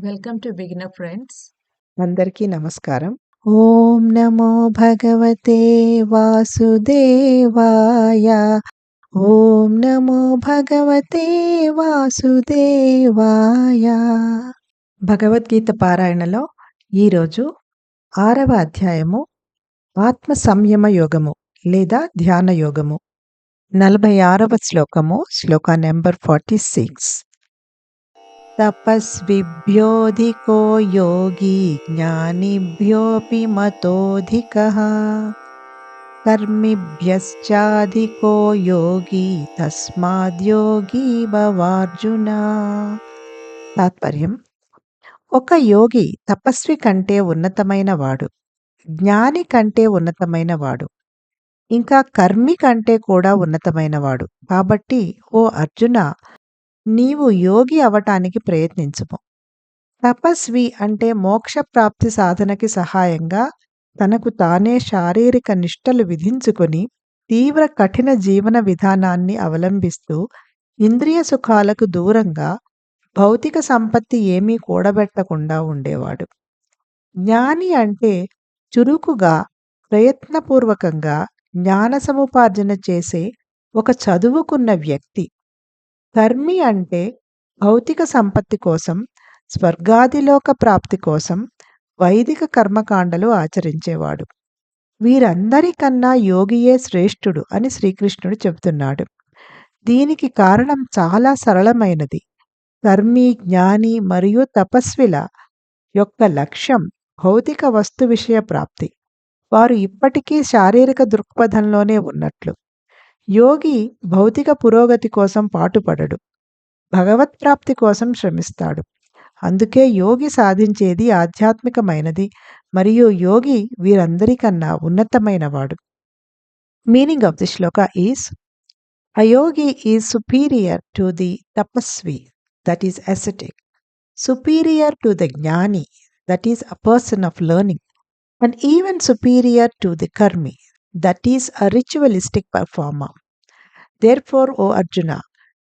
Welcome to beginner friends. అందరికీ నమస్కారం. ఓం నమో భగవతే వాసుదేవాయ. ఓం నమో భగవతే వాసుదేవాయ. భగవద్గీత పారాయణలో ఈరోజు 6వ అధ్యాయము ఆత్మ సంయమ యోగము లేదా ధ్యాన యోగము. 46వ శ్లోకము, శ్లోక నెంబర్ 46. తపస్విభ్యోధికో యోగి జ్ఞానిభ్యోపి మతోధికః కర్మిభ్యశ్చాధికో యోగి తస్మాద్యోగి భవార్జున. తాత్పర్యం: ఒక యోగి తపస్వి కంటే ఉన్నతమైన వాడు, జ్ఞాని కంటే ఉన్నతమైన వాడు, ఇంకా కర్మి కంటే కూడా ఉన్నతమైన వాడు. కాబట్టి ఓ అర్జున, నీవు యోగి అవటానికి ప్రయత్నించుము. తపస్వి అంటే మోక్ష ప్రాప్తి సాధనకి సహాయంగా తనకు తానే శారీరక నిష్టలు విధించుకొని తీవ్ర కఠిన జీవన విధానాన్ని అవలంబిస్తూ ఇంద్రియ సుఖాలకు దూరంగా భౌతిక సంపత్తి ఏమీ కూడబెట్టకుండా ఉండేవాడు. జ్ఞాని అంటే చురుకుగా ప్రయత్నపూర్వకంగా జ్ఞాన సముపార్జన చేసే ఒక చదువుకున్న వ్యక్తి. కర్మి అంటే భౌతిక సంపత్తి కోసం, స్వర్గాదిలోక ప్రాప్తి కోసం వైదిక కర్మకాండలు ఆచరించేవాడు. వీరందరికన్నా యోగియే శ్రేష్ఠుడు అని శ్రీకృష్ణుడు చెబుతున్నాడు. దీనికి కారణం చాలా సరళమైనది. కర్మి, జ్ఞాని మరియు తపస్విల యొక్క లక్ష్యం భౌతిక వస్తు విషయ ప్రాప్తి. వారు ఇప్పటికీ శారీరక దృక్పథంలోనే ఉన్నట్లు. యోగి భౌతిక పురోగతి కోసం పాటుపడడు, భగవత్ప్రాప్తి కోసం శ్రమిస్తాడు. అందుకే యోగి సాధించేది ఆధ్యాత్మికమైనది మరియు యోగి వీరందరికన్నా ఉన్నతమైనవాడు. Meaning of the shloka is: a yogi is superior to the tapasvi, that is ascetic, superior to the jnani, that is a person of learning, and even superior to the karmi, that is a ritualistic performer. Therefore, O Arjuna,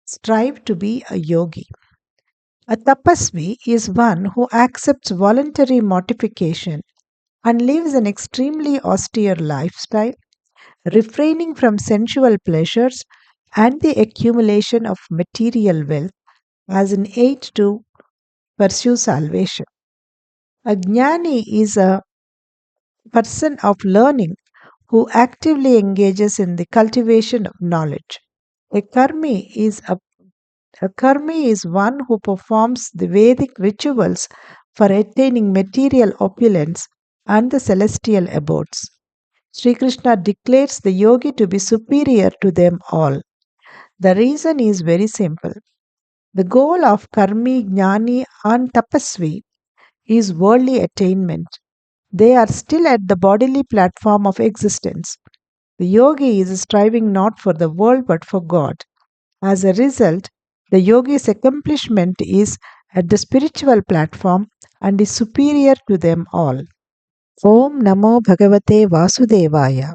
strive to be a yogi. A tapasvi is one who accepts voluntary mortification and lives an extremely austere lifestyle, refraining from sensual pleasures and the accumulation of material wealth as an aid to pursue salvation. A jnani is a person of learning who actively engages in the cultivation of knowledge. A karmi is one who performs the Vedic rituals for attaining material opulence and the celestial abodes. Sri Krishna declares the yogi to be superior to them all. The reason is very simple. The goal of karmi, jnani and tapasvi is worldly attainment. They are still at the bodily platform of existence. The yogi is striving not for the world but for God. As a result, the yogi's accomplishment is at the spiritual platform and is superior to them all. Om Namo Bhagavate Vasudevaya.